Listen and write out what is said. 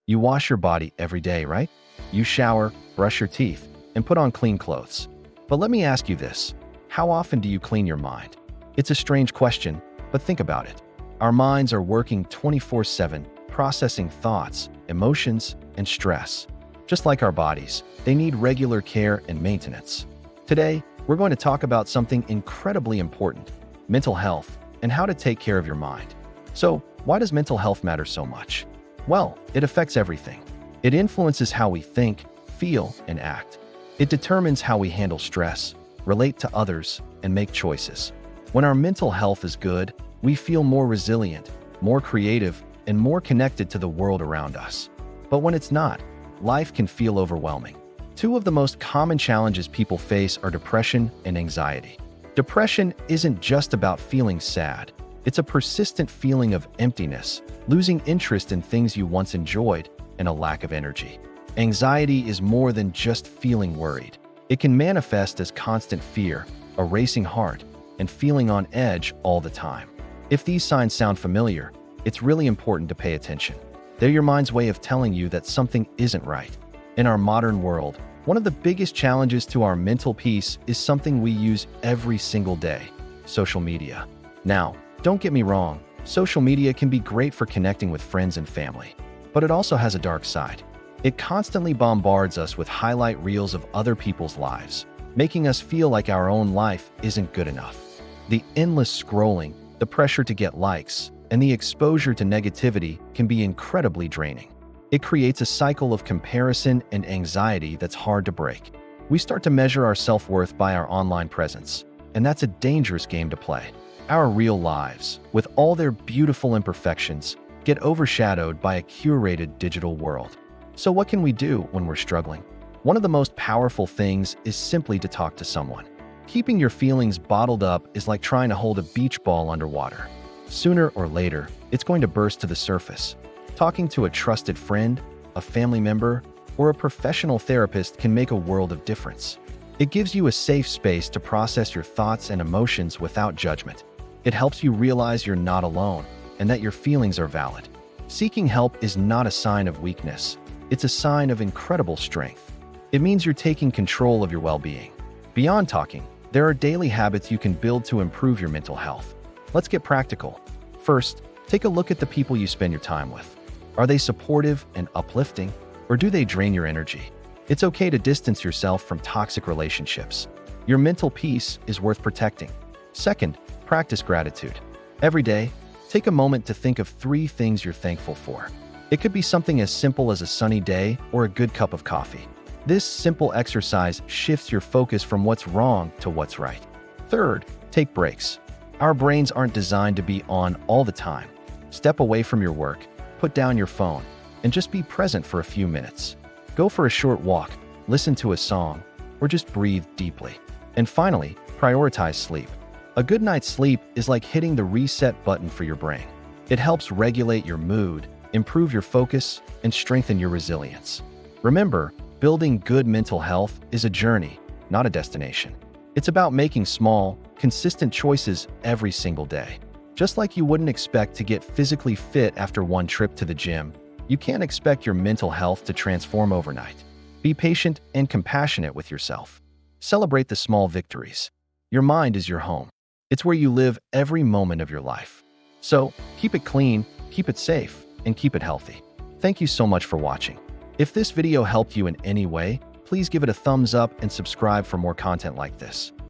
You wash your body every day, right? You shower, brush your teeth, and put on clean clothes. But let me ask you this. How often do you clean your mind? It's a strange question, but think about it. Our minds are working 24/7, processing thoughts, emotions, and stress. Just like our bodies, they need regular care and maintenance. Today, we're going to talk about something incredibly important, mental health, and how to take care of your mind. So, why does mental health matter so much? Well, it affects everything. It influences how we think, feel, and act. It determines how we handle stress, relate to others, and make choices. When our mental health is good, we feel more resilient, more creative, and more connected to the world around us. But when it's not, life can feel overwhelming. Two of the most common challenges people face are depression and anxiety. Depression isn't just about feeling sad. It's a persistent feeling of emptiness, losing interest in things you once enjoyed, and a lack of energy. Anxiety is more than just feeling worried. It can manifest as constant fear, a racing heart, and feeling on edge all the time. If these signs sound familiar, it's really important to pay attention. They're your mind's way of telling you that something isn't right. In our modern world, one of the biggest challenges to our mental peace is something we use every single day: social media. Now, don't get me wrong, social media can be great for connecting with friends and family, but it also has a dark side. It constantly bombards us with highlight reels of other people's lives, making us feel like our own life isn't good enough. The endless scrolling, the pressure to get likes, and the exposure to negativity can be incredibly draining. It creates a cycle of comparison and anxiety that's hard to break. We start to measure our self-worth by our online presence, and that's a dangerous game to play. Our real lives, with all their beautiful imperfections, get overshadowed by a curated digital world. So what can we do when we're struggling? One of the most powerful things is simply to talk to someone. Keeping your feelings bottled up is like trying to hold a beach ball underwater. Sooner or later, it's going to burst to the surface. Talking to a trusted friend, a family member, or a professional therapist can make a world of difference. It gives you a safe space to process your thoughts and emotions without judgment. It helps you realize you're not alone and that your feelings are valid. Seeking help is not a sign of weakness. It's a sign of incredible strength. It means you're taking control of your well-being. Beyond talking, there are daily habits you can build to improve your mental health. Let's get practical. First, take a look at the people you spend your time with. Are they supportive and uplifting, or do they drain your energy? It's okay to distance yourself from toxic relationships. Your mental peace is worth protecting. Second, practice gratitude. Every day, take a moment to think of 3 things you're thankful for. It could be something as simple as a sunny day or a good cup of coffee. This simple exercise shifts your focus from what's wrong to what's right. Third, take breaks. Our brains aren't designed to be on all the time. Step away from your work, put down your phone, and just be present for a few minutes. Go for a short walk, listen to a song, or just breathe deeply. And finally, prioritize sleep. A good night's sleep is like hitting the reset button for your brain. It helps regulate your mood, improve your focus, and strengthen your resilience. Remember, building good mental health is a journey, not a destination. It's about making small, consistent choices every single day. Just like you wouldn't expect to get physically fit after one trip to the gym, you can't expect your mental health to transform overnight. Be patient and compassionate with yourself. Celebrate the small victories. Your mind is your home. It's where you live every moment of your life. So, keep it clean, keep it safe, and keep it healthy. Thank you so much for watching. If this video helped you in any way, please give it a thumbs up and subscribe for more content like this.